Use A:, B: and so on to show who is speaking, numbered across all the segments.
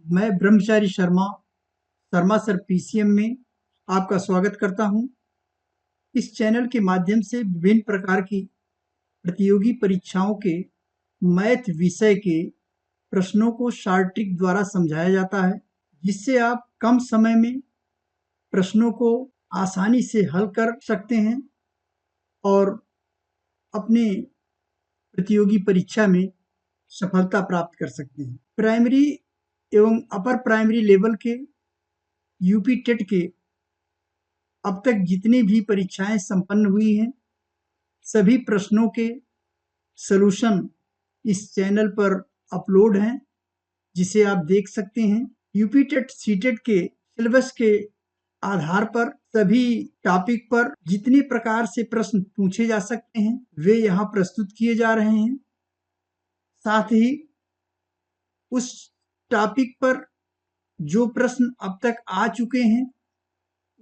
A: मैं ब्रह्मचारी Sharma Sharma sir PCM में आपका स्वागत करता हूं। इस चैनल के माध्यम से विभिन्न प्रकार की प्रतियोगी परीक्षाओं के मैथ विषय के प्रश्नों को शॉर्ट ट्रिक द्वारा समझाया जाता है, जिससे आप कम समय में प्रश्नों को आसानी से हल कर सकते हैं और अपने प्रतियोगी परीक्षा में सफलता प्राप्त कर सकते हैं। प्राइमरी एवं अपर प्राइमरी लेवल के यूपी टेट के अब तक जितनी भी परीक्षाएं संपन्न हुई हैं, सभी प्रश्नों के सॉल्यूशन इस चैनल पर अपलोड हैं, जिसे आप देख सकते हैं। यूपी टेट सीटेट के सिलेबस के आधार पर सभी टॉपिक पर जितने प्रकार से प्रश्न पूछे जा सकते हैं, वे यहाँ प्रस्तुत किए जा रहे हैं। साथ ही उस टॉपिक पर जो प्रश्न अब तक आ चुके हैं,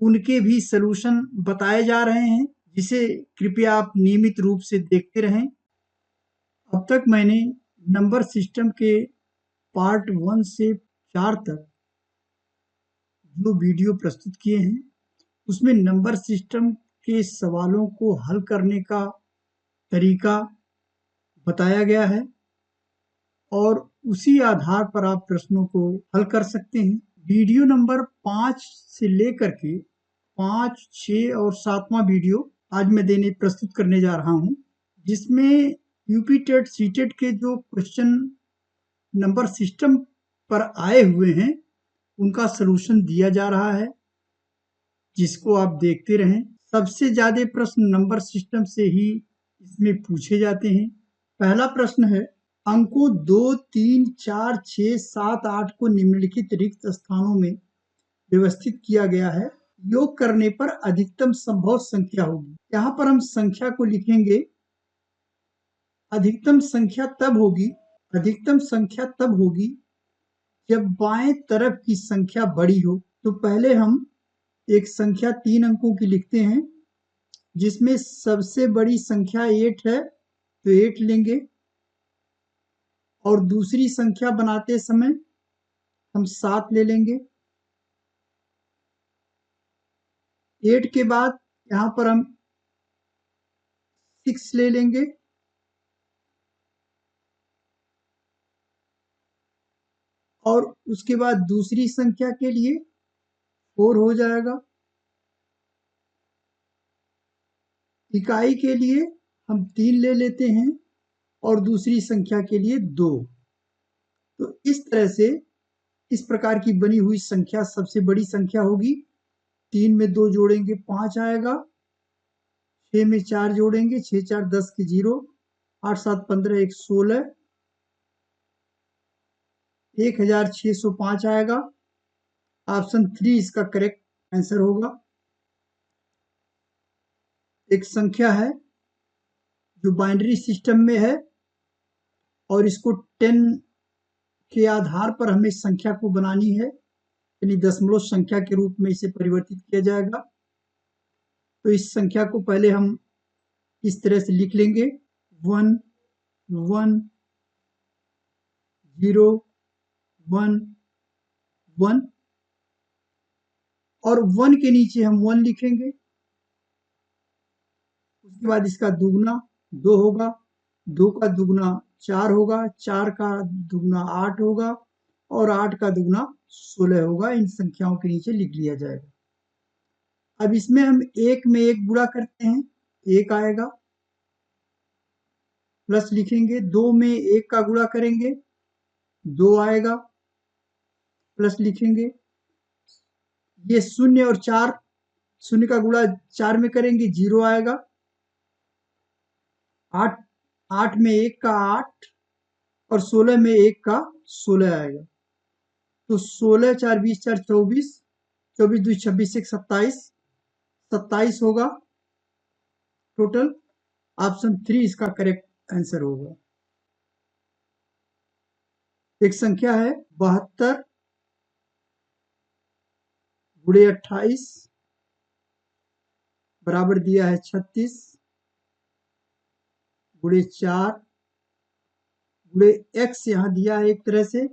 A: उनके भी सॉल्यूशन बताए जा रहे हैं, जिसे कृपया आप नियमित रूप से देखते रहें। अब तक मैंने नंबर सिस्टम के पार्ट 1 से 4 तक जो वीडियो प्रस्तुत किए हैं, उसमें नंबर सिस्टम के सवालों को हल करने का तरीका बताया गया है और उसी आधार पर आप प्रश्नों को हल कर सकते हैं। वीडियो नंबर 5 से लेकर के 5, 6 और 7वां वीडियो आज मैं प्रस्तुत करने जा रहा हूं, जिसमें यूपी टेट सीटेट के जो क्वेश्चन नंबर सिस्टम पर आए हुए हैं, उनका सलूशन दिया जा रहा है, जिसको आप देखते रहें। सबसे ज्यादा प्रश्न नंबर सिस्टम से ही इसमें पूछे जाते हैं। पहला प्रश्न है, अंकों 2, 3, 4, 6, 7, 8 को निम्नलिखित रिक्त स्थानों में व्यवस्थित किया गया है। योग करने पर अधिकतम संभव संख्या होगी। यहाँ पर हम संख्या को लिखेंगे। अधिकतम संख्या तब होगी जब बाएं तरफ की संख्या बड़ी हो। तो पहले हम एक संख्या 3 अंकों की लिखते हैं, जिसमें सबसे बड़ी संख्या 8 है, तो 8 लेंगे और दूसरी संख्या बनाते समय हम 7 ले लेंगे। 8 के बाद यहाँ पर हम 6 ले लेंगे और उसके बाद दूसरी संख्या के लिए 4 हो जाएगा। इकाई के लिए हम 3 ले लेते हैं और दूसरी संख्या के लिए 2। तो इस तरह से इस प्रकार की बनी हुई संख्या सबसे बड़ी संख्या होगी। 3 में 2 जोड़ेंगे 5 आएगा, 6 में 4 जोड़ेंगे 6 4 10 के 0, 8 7 15 1 16, 1605 आएगा। ऑप्शन 3 इसका करेक्ट आंसर होगा। एक संख्या है जो बाइनरी सिस्टम में है और इसको 10 के आधार पर हमें संख्या को बनानी है, यानी दशमलव संख्या के रूप में इसे परिवर्तित किया जाएगा। तो इस संख्या को पहले हम इस तरह से लिख लेंगे, 1 1 0 1 1 और 1 के नीचे हम 1 लिखेंगे। उसके बाद इसका दुगना 2 होगा, 2 का दुगना 4 होगा, 4 का दुगना 8 होगा और 8 का दुगना 16 होगा। इन संख्याओं के नीचे लिख लिया जाएगा। अब इसमें हम 1 में 1 गुणा करते हैं, 1 आएगा, प्लस लिखेंगे। 2 में 1 का गुणा करेंगे, 2 आएगा, प्लस लिखेंगे। ये 0 और 4, 0 का गुणा 4 में करेंगे, 0 आएगा। 8 में 1 का 8 और 16 में 1 का 16 आएगा। तो 16 4 20 4 24, 24 2 26 1 27, 27 होगा टोटल। ऑप्शन 3 इसका करेक्ट आंसर होगा। एक संख्या है 72 गुणे 28 बराबर दिया है 36 गुणे 4 गुणे x यहाँ दिया है एक तरह से,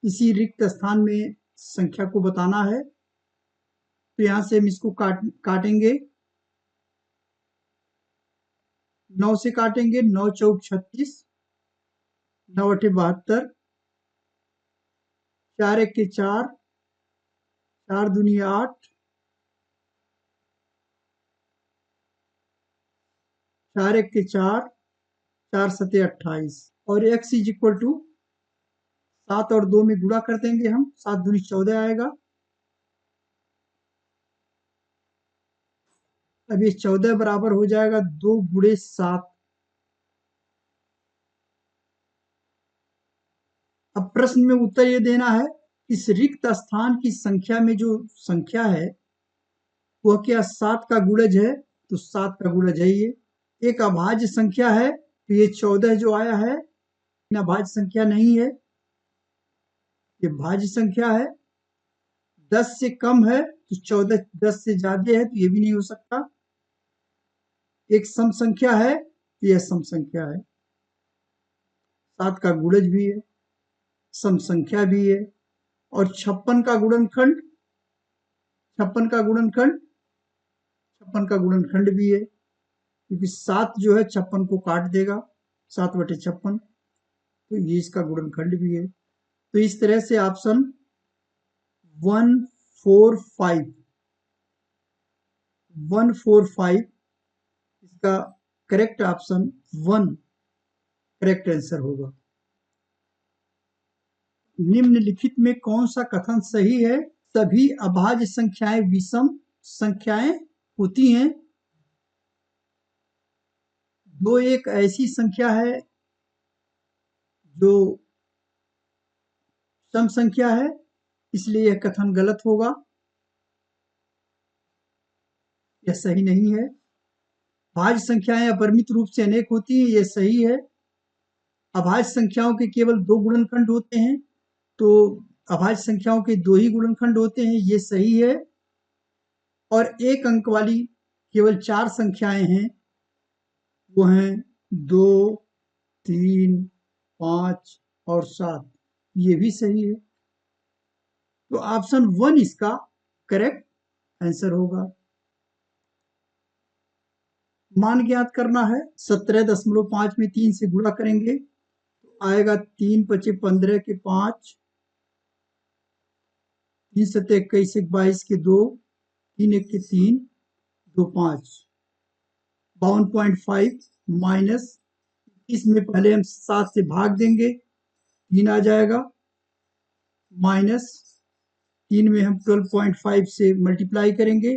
A: इसी रिक्त स्थान में संख्या को बताना है। तो यहां से हम इसको काटेंगे, 9 से काटेंगे, 9 चौक 36, 9 अठे 72, 4 एक के 4, 4 दूनी 8, 4 एक के 4, 4 सते 28 और x इज इक्वल टू 7 और 2 में गुणा कर देंगे हम, 7 दूनी 14 आएगा। अब ये 14 बराबर हो जाएगा 2 गुणे 7। अब प्रश्न में उत्तर ये देना है, इस रिक्त स्थान की संख्या में जो संख्या है वह क्या 7 का गुणज है? तो 7 का गुणज है ये। एक अभाज्य संख्या है, तो ये 14 जो आया है अभाज्य संख्या नहीं है, ये भाज्य संख्या है। 10 से कम है तो 14 10 से ज्यादा है, तो ये भी नहीं हो सकता। एक सम संख्या है, तो यह सम संख्या है। 7 का गुणज भी है, सम संख्या भी है, और 56 का गुणनखंड 56 का गुणनखंड 56 का गुणनखंड भी है, क्योंकि 7 जो है 56 को काट देगा, 7/56, तो ये इसका गुणनखंड भी है। तो इस तरह से ऑप्शन 145 इसका करेक्ट ऑप्शन 1 करेक्ट आंसर होगा। निम्नलिखित में कौन सा कथन सही है? सभी अभाज्य संख्याएं विषम संख्याएं होती हैं। 2 एक ऐसी संख्या है जो सम संख्या है, इसलिए यह कथन गलत होगा, यह सही नहीं है। भाज्य संख्याएं अपरिमित रूप से अनेक होती हैं, यह सही है। अभाज्य संख्याओं के केवल 2 गुणनखंड होते हैं, तो अभाज्य संख्याओं के 2 ही गुणनखंड होते हैं, ये सही है। और एक अंक वाली केवल 4 संख्याएं हैं, वो हैं 2, 3, 5 और 7, ये भी सही है। तो ऑप्शन 1 इसका करेक्ट आंसर होगा। मान ज्ञात करना है, 17.5 में 3 से गुणा करेंगे तो आएगा 3 पचे 15 के 5, 3 सते 21 एक 22 के 2, 3 एक के 3, 2 5, 52.5 माइनस, इसमें पहले हम 7 से भाग देंगे, 3 आ जाएगा, माइनस 3 में हम 12.5 से मल्टीप्लाई करेंगे,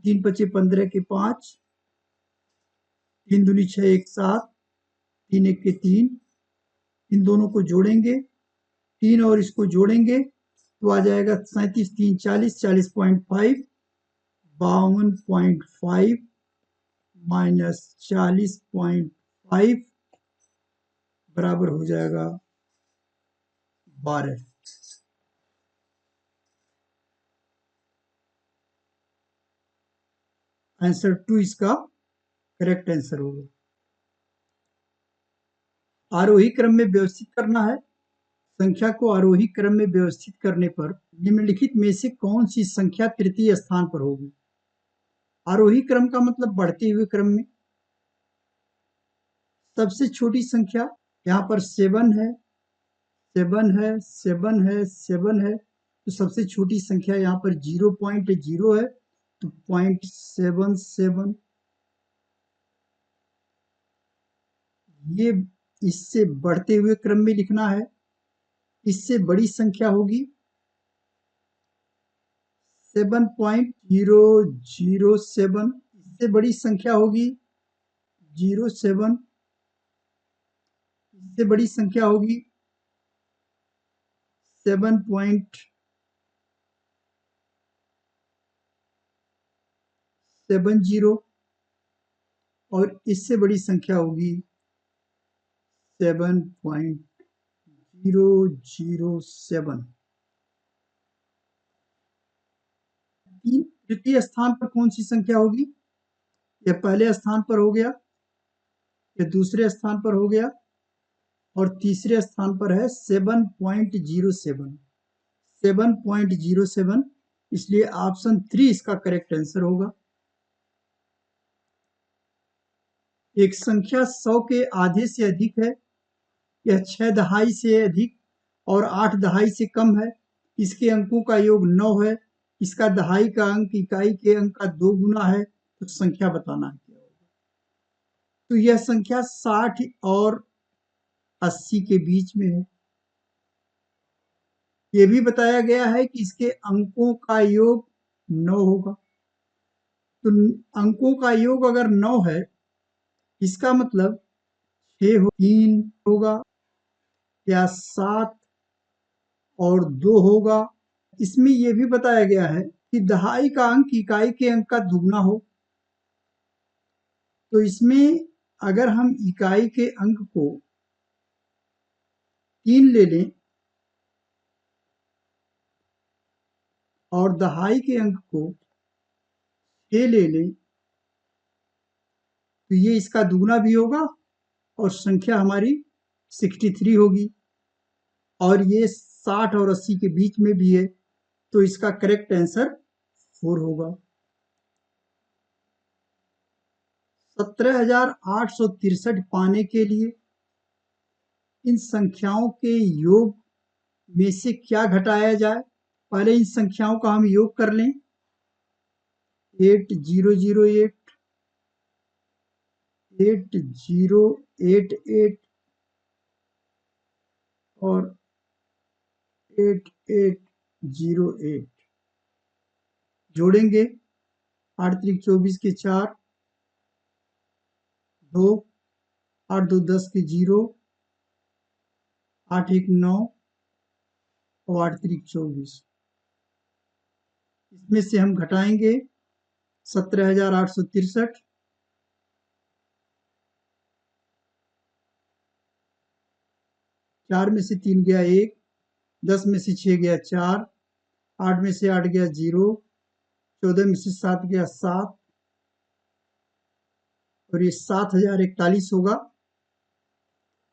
A: 3 पचे 15 के 5, 3 दूनी 6 एक 7, 3 एक के 3, इन दोनों को जोड़ेंगे, 3 और इसको जोड़ेंगे तो आ जाएगा 37 3 40, 40.5, 52.5 माइनस 40.5 बराबर हो जाएगा 12। आंसर 2 इसका करेक्ट आंसर होगा। आरोही क्रम में व्यवस्थित करना है। संख्या को आरोही क्रम में व्यवस्थित करने पर निम्नलिखित में से कौन सी संख्या तृतीय स्थान पर होगी? आरोही क्रम का मतलब बढ़ते हुए क्रम में। सबसे छोटी संख्या यहाँ पर 7 है, 7 है, 7 है, 7 है, तो सबसे छोटी संख्या यहाँ पर 0.0 है, तो 0.77। ये इससे बढ़ते हुए क्रम में लिखना है। इससे बड़ी संख्या होगी 7.007, इससे बड़ी संख्या होगी 07, इससे बड़ी संख्या होगी 7.70 और इससे बड़ी संख्या होगी 7.007। तृतीय स्थान पर कौन सी संख्या होगी? यह पहले स्थान पर हो गया, यह दूसरे स्थान पर हो गया, और तीसरे स्थान पर है 7.07। 7.07, इसलिए ऑप्शन 3 इसका करेक्ट आंसर होगा। एक संख्या 100 के आधे से अधिक है, यह 6 दहाई से अधिक और 8 दहाई से कम है, इसके अंकों का योग 9 है, इसका दहाई का अंक इकाई के अंक का 2 गुना है, तो संख्या बताना है क्या होगा। तो यह संख्या 60 और 80 के बीच में है। यह भी बताया गया है कि इसके अंकों का योग 9 होगा। तो अंकों का योग अगर 9 है, इसका मतलब 3 होगा या 7 और 2 होगा। इसमें यह भी बताया गया है कि दहाई का अंक इकाई के अंक का दुगना हो। तो इसमें अगर हम इकाई के अंक को 3 ले लें और दहाई के अंक को 6 ले लें, तो ये इसका दुगना भी होगा और संख्या हमारी 63 होगी, और ये 60 और 80 के बीच में भी है, तो इसका करेक्ट आंसर 4 होगा। 17,863 पाने के लिए इन संख्याओं के योग में से क्या घटाया जाए। पहले इन संख्याओं का हम योग कर लें। 8008, 8088 और 8808 जोड़ेंगे। 8 त्रिक 24 के 4, 2, 8 2 10 के 0, 8 1 9 और 8 त्रिक 24। इसमें से हम घटाएंगे 17,863। 4 में से 3 गया 1, 10 में से 6 गया 4, 8 में से 8 गया 0, 14 में से 7 गया 7, और ये 7,041 होगा।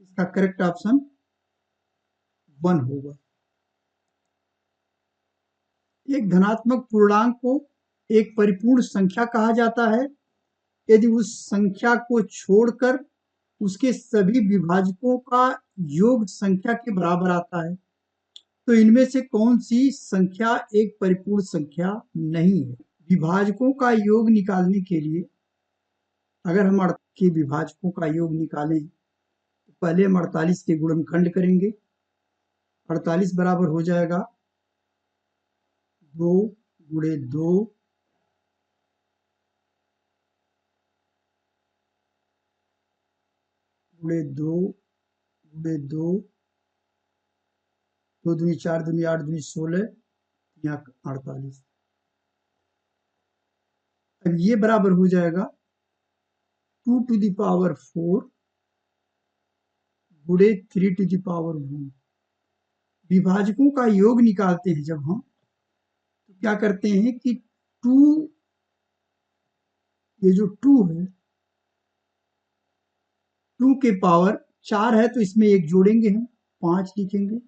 A: इसका करेक्ट ऑप्शन 1 होगा। एक धनात्मक पूर्णांक को एक परिपूर्ण संख्या कहा जाता है यदि उस संख्या को छोड़कर उसके सभी विभाजकों का योग संख्या के बराबर आता है। तो इनमें से कौन सी संख्या एक परिपूर्ण संख्या नहीं है। विभाजकों का योग निकालने के लिए अगर हम के विभाजकों का योग निकालें तो पहले हम 48 के गुणनखंड करेंगे। 48 बराबर हो जाएगा 2 गुणे 2 गुणे 2 गुणे 2, 2 दूनी 4 दूनी 8 दूनी 16, यहाँ 48। अब ये बराबर हो जाएगा 2 टू द पावर 4 गुणे 3 टू द पावर 1। विभाजकों का योग निकालते हैं जब हम, तो क्या करते हैं कि 2, ये जो 2 है, 2 के पावर 4 है तो इसमें 1 जोड़ेंगे, हम 5 लिखेंगे,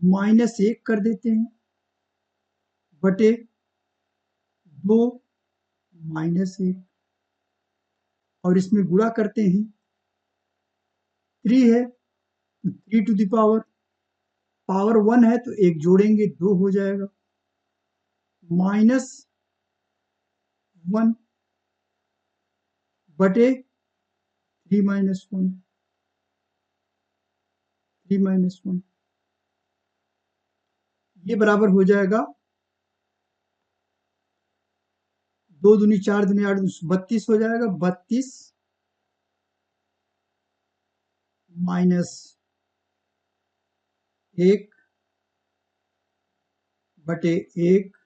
A: -1 कर देते हैं, बटे 2 -1, और इसमें गुणा करते हैं। 3 है 3 टू द पावर 1 है तो 1 जोड़ेंगे, 2 हो जाएगा, -1 बटे 3 -1, 3 -1, ये बराबर हो जाएगा 2 दूनी 4 दूनी 8 32 हो जाएगा। 32 माइनस 1 बटे 1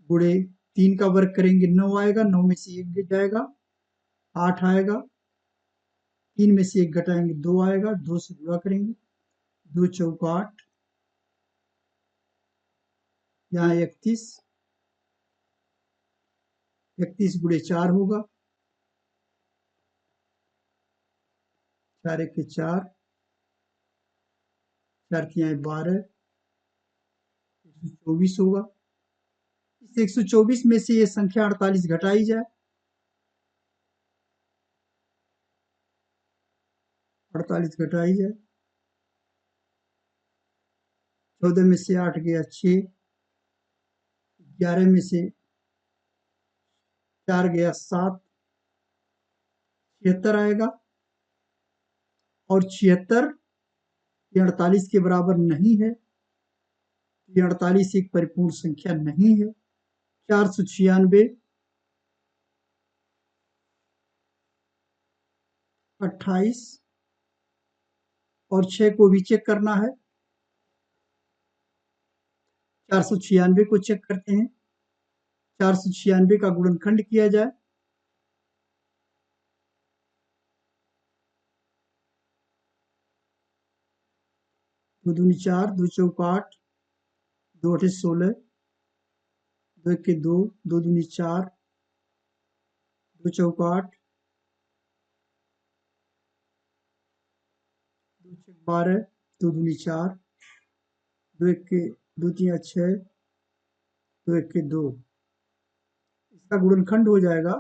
A: गुणे 3 का वर्ग करेंगे 9 आएगा, 9 में से 1 गिर जाएगा, 8 आएगा, 3 में से 1 घटाएंगे 2 आएगा, 2 से गुणा करेंगे, 2 चौका 8, यहाँ 31, 31 गुणे 4 होगा 4 एक 4, 4 तियां 12, 124 होगा। इस 124 में से ये संख्या 48 घटाई जाए। 48 घटाई जाए। 14 में से 8 गया 6, 11 में से 4 गया 7, 76 आएगा। और 76 ये 48 के बराबर नहीं है। ये 48 एक परिपूर्ण संख्या नहीं है। 496, 28 और 6 को भी चेक करना है। 496 को चेक करते हैं। 496 का गुणनखंड किया जाए। 2 दूनी 4, 2 चौक 8, 2 अठे 16, 2 एक 2, 2 दूनी 4, 2 चौक 8, 2 छक 12, 2 दूनी 4, 2 एक 2 तियां 6, 2 एक 2। इसका गुणनखंड हो जाएगा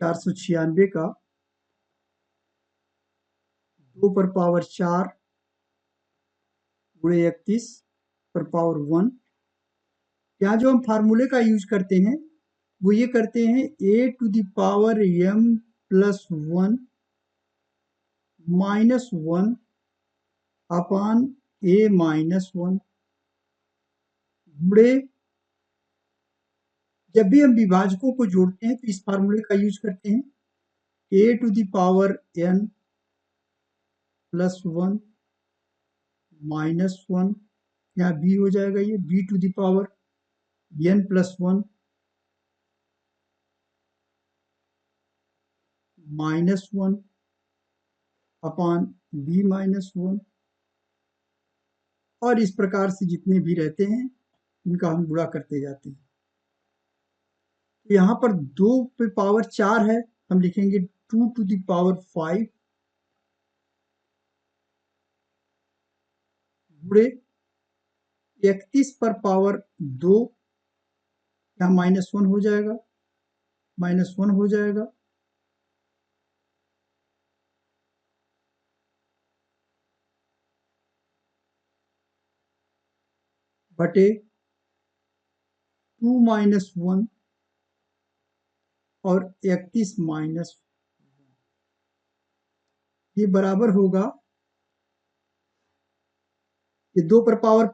A: 496 का 2 पर पावर 4 गुणे 31 पर पावर 1। यहाँ जो हम फार्मूले का यूज करते हैं वो ये करते हैं a to the power m plus 1 minus 1 upon a minus 1 गुणे, जब भी हम विभाजकों को जोड़ते हैं तो इस फार्मूले का यूज करते हैं a to the power n plus 1 minus 1, यहाँ b हो जाएगा ये b to the power n plus 1 minus 1 upon b minus 1। और इस प्रकार से जितने भी रहते हैं इनका हम गुणा करते जाते हैं। तो यहाँ पर 2 पे पावर 4 है, हम लिखेंगे 2 टू द पावर 5 गुणे 31 पर पावर 2, यहाँ माइनस 1 हो जाएगा, माइनस 1 हो जाएगा। बटे 2 माइनस 1 और 31 माइनस, ये बराबर होगा, ये 2 पर पावर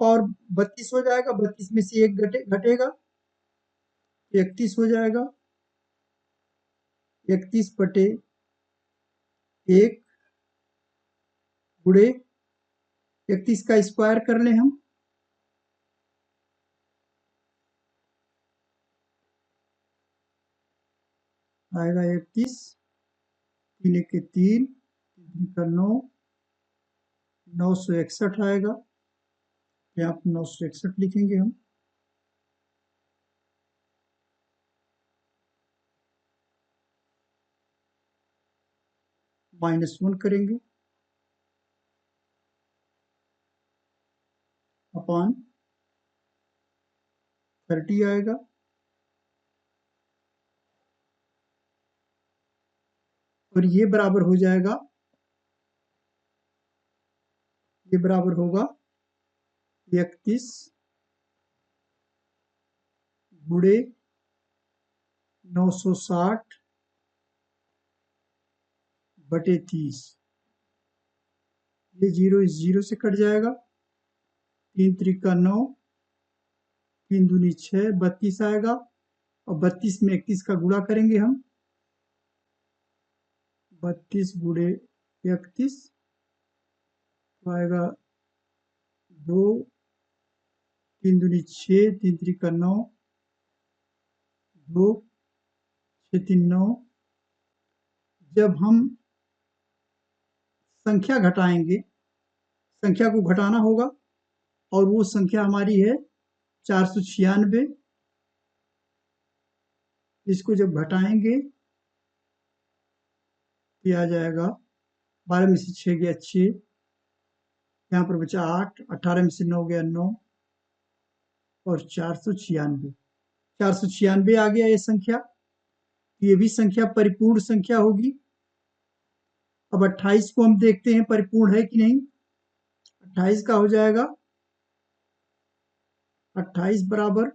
A: 32 हो जाएगा, 32 में से 1 घटेगा, 31 हो जाएगा। 31 बटे 1 गुणे 31 का स्क्वायर कर लें हम, आएगा 31, 3 एक 3, 3 का 9, 961 आएगा। यहाँ पर 961 लिखेंगे हम। माइनस 1 करेंगे अपान 30 आएगा। और ये बराबर हो जाएगा, ये बराबर होगा 31 गुणे 960 बटे 30। ये 0 इस 0 से कट जाएगा, 3 त्रिका 9, 3 दूनी 6, 32 आएगा। और 32 में 31 का गुणा करेंगे हम, 32 गुणे 31 तो आएगा 2, 3 दूनी 6, 3 त्रिका 9, 2, 6 3 9। जब हम संख्या घटाएंगे, संख्या को घटाना होगा और वो संख्या हमारी है 496। इसको जब घटाएंगे तो आ जाएगा 12 में से 6 गया 6, यहाँ पर बचा 8, 18 में से 9 गया 9 और 496। 496 आ गया ये संख्या। ये भी संख्या परिपूर्ण संख्या होगी। अब 28 को हम देखते हैं परिपूर्ण है कि नहीं। 28 का हो जाएगा 28 बराबर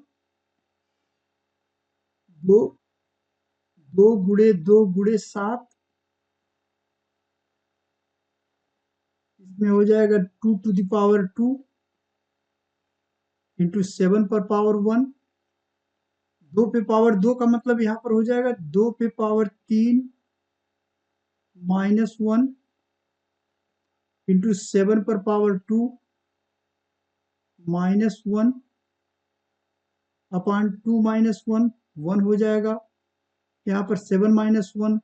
A: 2 गुणे 2 गुणे 7, इसमें हो जाएगा 2 टू द पावर 2 इंटू 7 पर पावर 1। 2 पे पावर 2 का मतलब यहाँ पर हो जाएगा 2 पे पावर 3 माइनस 1 इंटू 7 पर पावर 2 माइनस 1 अपॉन 2 माइनस 1 1 हो जाएगा। यहाँ पर 7 माइनस 1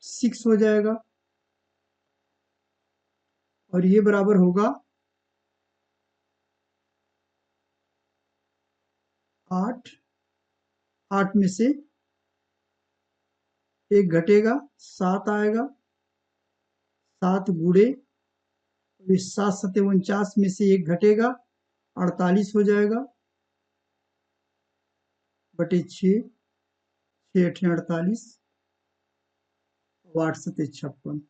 A: 6 हो जाएगा और ये बराबर होगा 8। 8 में से 1 घटेगा 7 आएगा। 7 गुणे 7 सत्ते 49 में से 1 घटेगा 48 हो जाएगा बटे 6, 6 8 48, 8 सत्ते 56।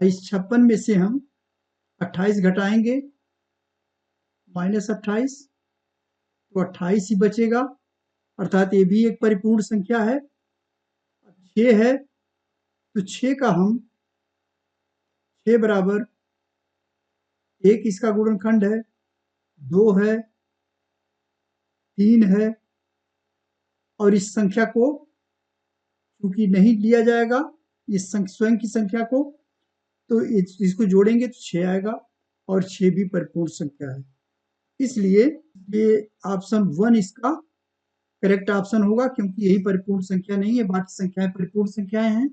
A: इस 56 में से हम 28 घटाएंगे माइनस 28 तो 28 ही बचेगा, अर्थात ये भी एक परिपूर्ण संख्या है। 6 है तो 6 का हम 6 बराबर 1 इसका गुणनखंड है, 2 है, 3 है और इस संख्या को चूंकि नहीं लिया जाएगा इस स्वयं की संख्या को, तो इसको जोड़ेंगे तो 6 आएगा और 6 भी परिपूर्ण संख्या है। इसलिए ये ऑप्शन 1 इसका करेक्ट ऑप्शन होगा, क्योंकि यही परिपूर्ण संख्या नहीं है, बाकी संख्याएं परिपूर्ण संख्याएं हैं।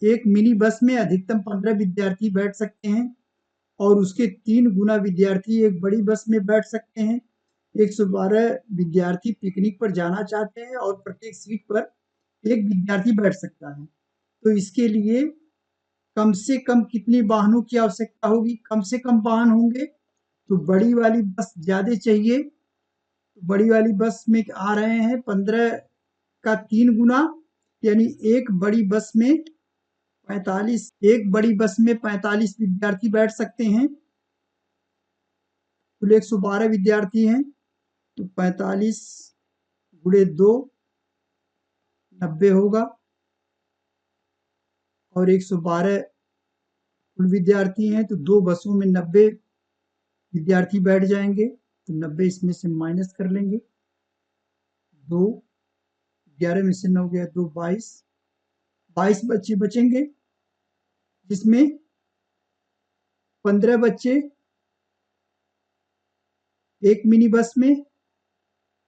A: एक मिनी बस में अधिकतम 15 विद्यार्थी बैठ सकते हैं और उसके 3 गुना विद्यार्थी एक बड़ी बस में बैठ सकते हैं। 112 विद्यार्थी पिकनिक पर जाना चाहते हैं और प्रत्येक सीट पर एक विद्यार्थी बैठ सकता है, तो इसके लिए कम से कम कितने वाहनों की आवश्यकता होगी। कम से कम वाहन होंगे तो बड़ी वाली बस ज्यादा चाहिए। बड़ी वाली बस में आ रहे हैं 15 का 3 गुना, यानी एक बड़ी बस में 45, एक बड़ी बस में 45 विद्यार्थी बैठ सकते हैं। कुल 112 विद्यार्थी हैं तो 45 गुणे 2 90 होगा और 112 कुल विद्यार्थी हैं तो 2 बसों में 90 विद्यार्थी बैठ जाएंगे, तो 90 इसमें से माइनस कर लेंगे। 2 11 में से 9 गया 2 22, 22 बच्चे बचेंगे जिसमें 15 बच्चे एक मिनी बस में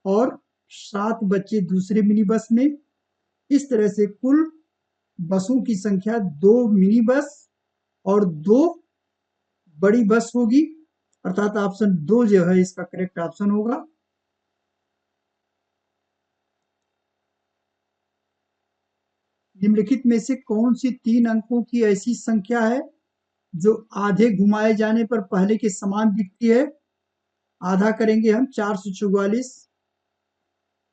A: और 7 बच्चे दूसरे मिनी बस में। इस तरह से कुल बसों की संख्या 2 मिनी बस और 2 बड़ी बस होगी, अर्थात ऑप्शन 2 जो है इसका करेक्ट ऑप्शन होगा। निम्नलिखित में से कौन सी 3 अंकों की ऐसी संख्या है जो आधे घुमाए जाने पर पहले के समान दिखती है। आधा करेंगे हम 444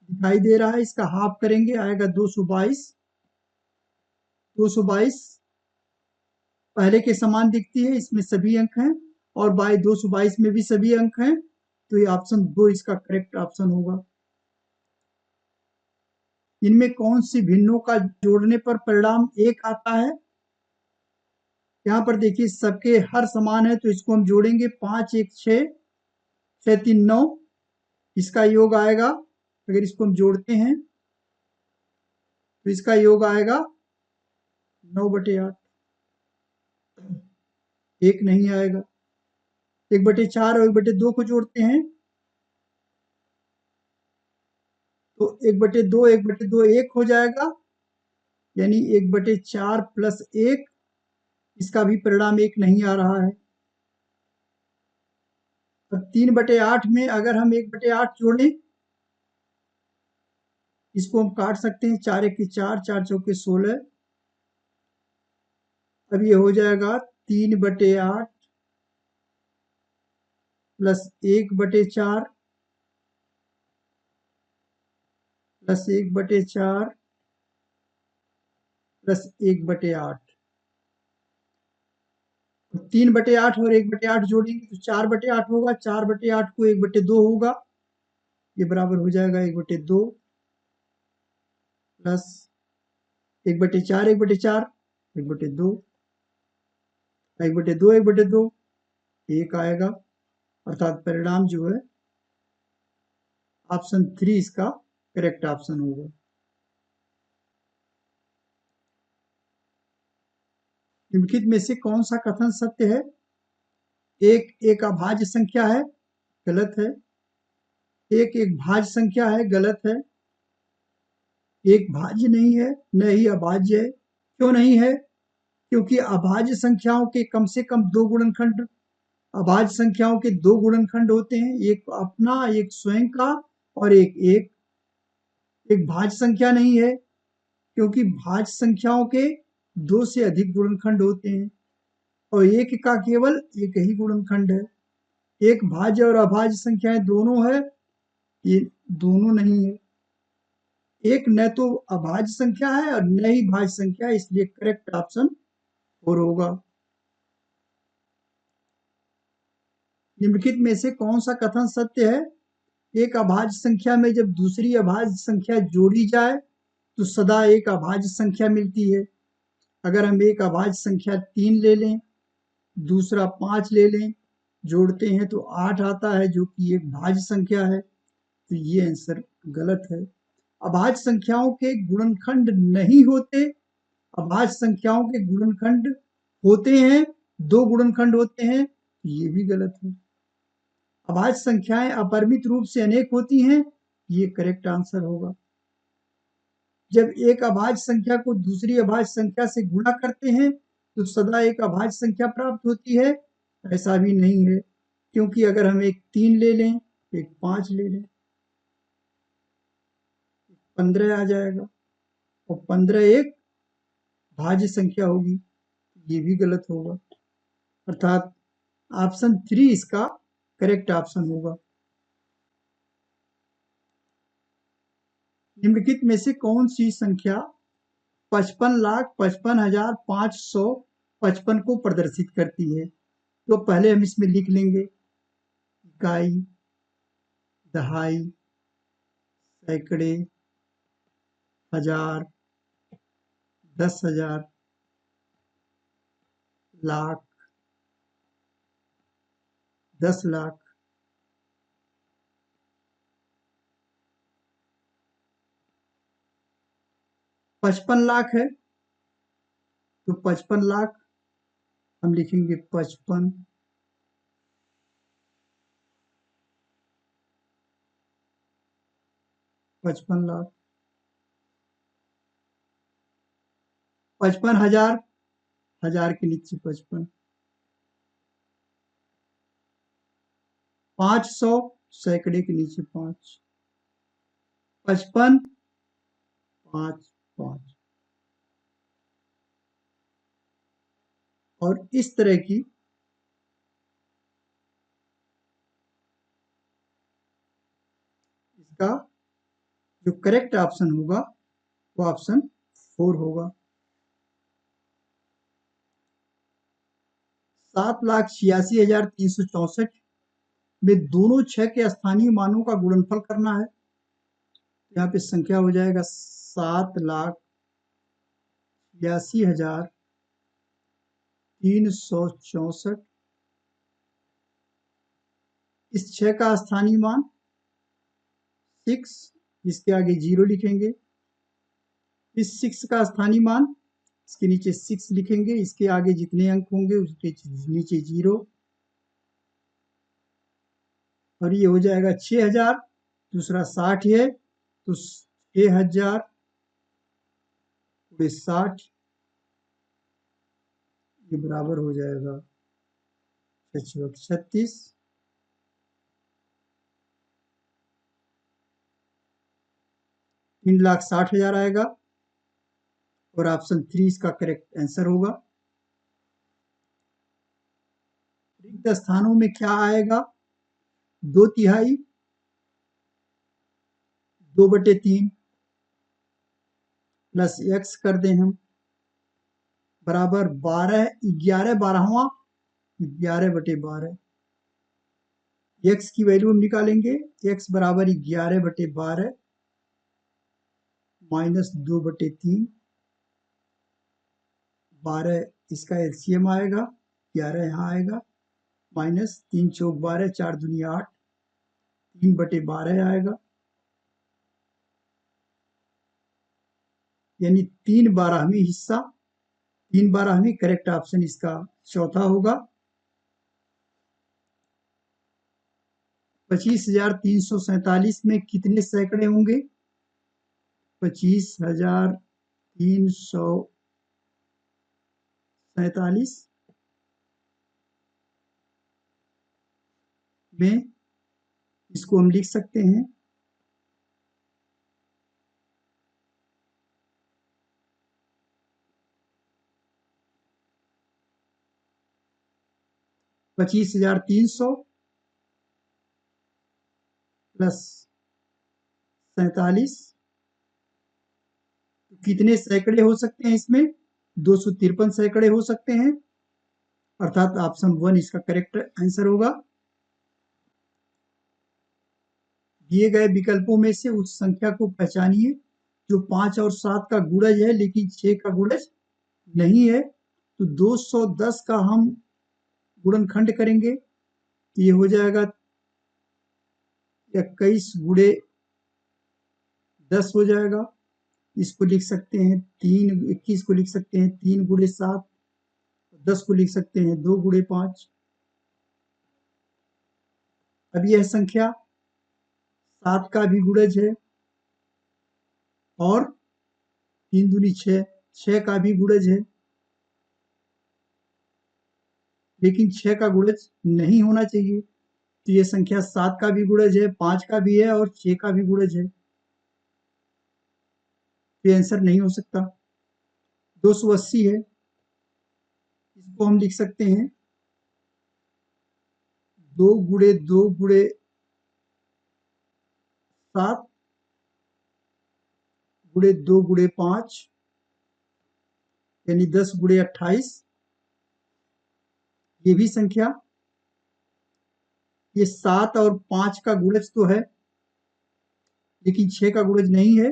A: दिखाई दे रहा है, इसका हाफ करेंगे आएगा 222। 222 पहले के समान दिखती है, इसमें सभी अंक हैं और बाई 222 में भी सभी अंक हैं, तो ये ऑप्शन 2 इसका करेक्ट ऑप्शन होगा। इनमें कौन सी भिन्नों का जोड़ने पर परिणाम 1 आता है। यहाँ पर देखिए सबके हर समान है तो इसको हम जोड़ेंगे 5 1 6 6 3 9, इसका योग आएगा, अगर इसको हम जोड़ते हैं तो इसका योग आएगा 9/8। 1 नहीं आएगा। 1/4 और 1/2 को जोड़ते हैं तो 1/2 1/2 1 हो जाएगा, यानी 1/4 प्लस 1, इसका भी परिणाम 1 नहीं आ रहा है। अब 3/8 में अगर हम 1/8 जोड़ें, इसको हम काट सकते हैं, 4 एक के 4, 4 चौके 16। अब ये हो जाएगा 3/8 प्लस 1/4 प्लस 1/4 प्लस 1/8। 3/8 और 1/8 जोड़ेंगे तो 4/8 होगा। 4/8 को 1/2 होगा, ये बराबर हो जाएगा 1/2 प्लस 1/4 1/4 1/2 1/2 1/2 1 आएगा। अर्थात परिणाम जो है ऑप्शन 3 इसका करेक्ट ऑप्शन होगा। निम्नलिखित में से कौन सा कथन सत्य है? एक अभाज्य संख्या है, गलत है। एक भाज्य संख्या है, गलत है। एक भाज्य नहीं है, न ही अभाज्य है। क्यों नहीं है? क्योंकि अभाज्य संख्याओं के कम से कम 2 गुणनखंड, अभाज्य संख्याओं के 2 गुणनखंड होते हैं, एक अपना, एक स्वयं का और एक भाज्य संख्या नहीं है, क्योंकि भाज्य संख्याओं के 2 से अधिक गुणनखंड होते हैं और एक का केवल एक ही गुणनखंड है। एक भाज्य और अभाज्य संख्याएं दोनों है, ये दोनों नहीं है। एक न तो अभाज्य संख्या है और न ही भाज्य संख्या है, इसलिए करेक्ट ऑप्शन 4 होगा। निम्नलिखित में से कौन सा कथन सत्य है? एक अभाज्य संख्या में जब दूसरी अभाज्य संख्या जोड़ी जाए तो सदा एक अभाज्य संख्या मिलती है। अगर हम एक अभाज्य संख्या 3 ले लें, दूसरा 5 ले लें, जोड़ते हैं तो 8 आता है, जो कि एक भाज्य संख्या है, तो ये आंसर गलत है। अभाज्य संख्याओं के गुणनखंड नहीं होते, अभाज्य संख्याओं के गुणनखंड होते हैं, 2 गुणनखंड होते हैं, ये भी गलत है। अभाज्य संख्याएं अपरिमित रूप से अनेक होती हैं, ये करेक्ट आंसर होगा। जब एक अभाज्य संख्या को दूसरी अभाज्य संख्या से गुणा करते हैं तो सदा एक अभाज्य संख्या प्राप्त होती है, ऐसा भी नहीं है, क्योंकि अगर हम एक 3 ले लें, एक 5 ले लें, 15 आ जाएगा और 15 एक भाज्य संख्या होगी, ये भी गलत होगा। अर्थात ऑप्शन 3 इसका करेक्ट ऑप्शन होगा। निम्नलिखित में से कौन सी संख्या 55,55,555 को प्रदर्शित करती है? तो पहले हम इसमें लिख लेंगे इकाई, दहाई, सैकड़े, हजार, 10,000, लाख, 10 लाख, पचपन लाख है तो 55 लाख हम लिखेंगे 55, 55 लाख। 55,000, हजार के नीचे 55, 500, सैकड़े के नीचे 5, 55, 5, 5 और इस तरह की इसका जो करेक्ट ऑप्शन होगा वो ऑप्शन 4 होगा। 7,86,364 में दोनों 6 के स्थानीय मानों का गुणनफल करना है। यहाँ पे संख्या हो जाएगा 7,86,364। इस 6 का स्थानीय मान 6, इसके आगे 0 लिखेंगे। इस 6 का स्थानीय मान, इसके नीचे 6 लिखेंगे, इसके आगे जितने अंक होंगे उसके नीचे 0 और ये हो जाएगा 6,000। दूसरा 60 है तो 6,000 × 60, ये बराबर हो जाएगा 36। 3,60,000 आएगा और ऑप्शन 3 इसका करेक्ट आंसर होगा। रिक्त स्थानों में क्या आएगा? 2/3, 2/3 प्लस x कर दें हम बराबर 12, 11 12वां 11/12। x की वैल्यू हम निकालेंगे, x बराबर 11/12 माइनस 2/3, 12 इसका एलसीएम आएगा, 11 यहाँ आएगा, माइनस 3 चौक 12, 4 दूनी 8, 3/12 आएगा, यानी 3/12वीं हिस्सा, 3/12वीं करेक्ट ऑप्शन इसका चौथा होगा। 25,347 में कितने सैकड़े होंगे? 25,347 में इसको हम लिख सकते हैं 25,300 प्लस 47, कितने सैकड़े हो सकते हैं इसमें? 253 सैकड़े हो सकते हैं, अर्थात ऑप्शन 1 इसका करेक्ट आंसर होगा। दिए गए विकल्पों में से उस संख्या को पहचानिए जो 5 और 7 का गुणज है लेकिन 6 का गुणज नहीं है। तो 210 का हम गुणनखंड करेंगे, तो ये हो जाएगा 21 गुणे 10 हो जाएगा। इसको लिख सकते हैं 21 को लिख सकते हैं 3 गुणे 7, 10 को लिख सकते हैं 2 गुणे 5। अब यह संख्या 7 का भी गुणज है और 3 दूनी 6, 6 का भी गुणज है, लेकिन 6 का गुणज नहीं होना चाहिए। तो ये संख्या 7 का भी गुणज है, 5 का भी है और 6 का भी गुणज है, ये आंसर नहीं हो सकता। 280 है, इसको हम लिख सकते हैं 2 गुणे 2 गुणे 7 गुणे 2 गुणे 5, यानी 10 गुणे 28। ये भी संख्या, ये 7 और 5 का गुणज तो है लेकिन 6 का गुणज नहीं है,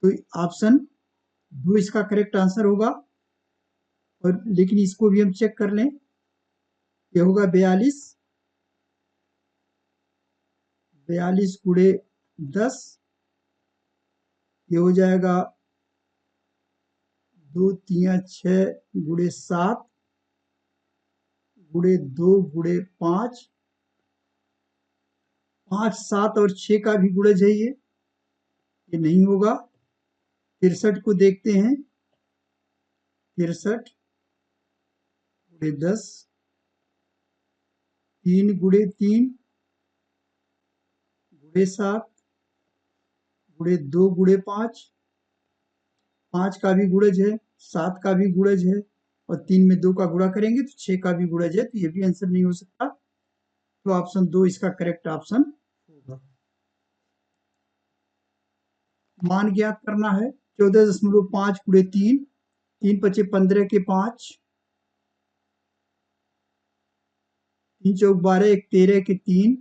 A: तो ऑप्शन 2 इसका करेक्ट आंसर होगा। और लेकिन इसको भी हम चेक कर लें, ये होगा 42, 42 गुणे 10, ये हो जाएगा 2 3 6 गुणे 7 गुणे 2 गुणे 5, 5 7 और 6 का भी गुणज है, ये नहीं होगा। 63 को देखते हैं, 63 गुणे 10, 3 गुणे 3 गुणे 7 गुणे 2 गुणे 5, 5 का भी गुणज है, 7 का भी गुणज है और 3 में 2 का गुणा करेंगे तो 6 का भी गुणज है, तो ये भी आंसर नहीं हो सकता। तो ऑप्शन 2 इसका करेक्ट ऑप्शन होगा। मान ज्ञात करना है 14.5 गुणे 3, 3 पचे 15 के 5, 3 चौक 12, 1 13 के 3,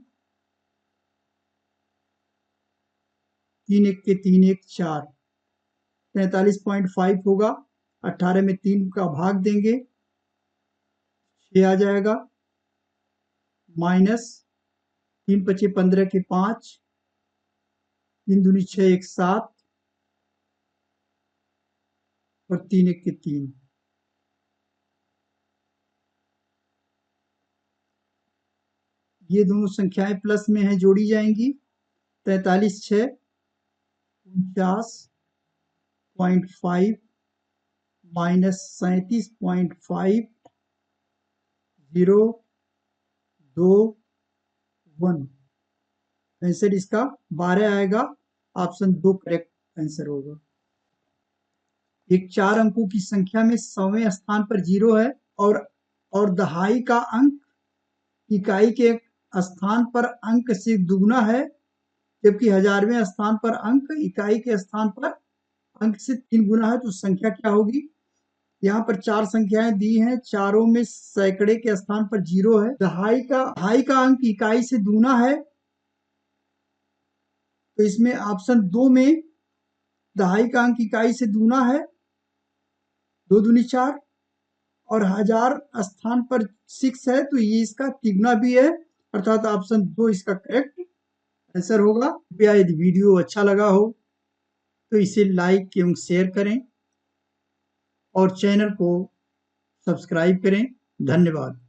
A: 3 1 के 3 1 4, 43.5 होगा। 18 में 3 का भाग देंगे, 6 आ जाएगा, माइनस 3 पचे 15 के 5, 3 दूनी 6 1 7 और 3 1 के 3। ये दोनों संख्याएं प्लस में हैं, जोड़ी जाएंगी। 43 6 49.5 माइनस 37.5 0 2 1, आंसर इसका 12 आएगा। ऑप्शन 2 करेक्ट आंसर होगा। एक 4 अंकों की संख्या में 100वें स्थान पर 0 है और दहाई का अंक इकाई के स्थान पर अंक से दुगुना है, जबकि 1000वें स्थान पर अंक इकाई के स्थान पर अंक से 3 गुना है। तो संख्या क्या होगी? यहाँ पर 4 संख्याएं दी हैं, चारों में सैकड़े के स्थान पर 0 है। दहाई का अंक इकाई से दुगुना है, तो इसमें ऑप्शन 2 में दहाई का अंक इकाई से दुगुना है, 2 दूनी 4, और 1000 स्थान पर 6 है, तो ये इसका तिगुना भी है, अर्थात ऑप्शन 2 इसका करेक्ट आंसर होगा। कृपया यदि वीडियो अच्छा लगा हो तो इसे लाइक एवं शेयर करें और चैनल को सब्सक्राइब करें। धन्यवाद।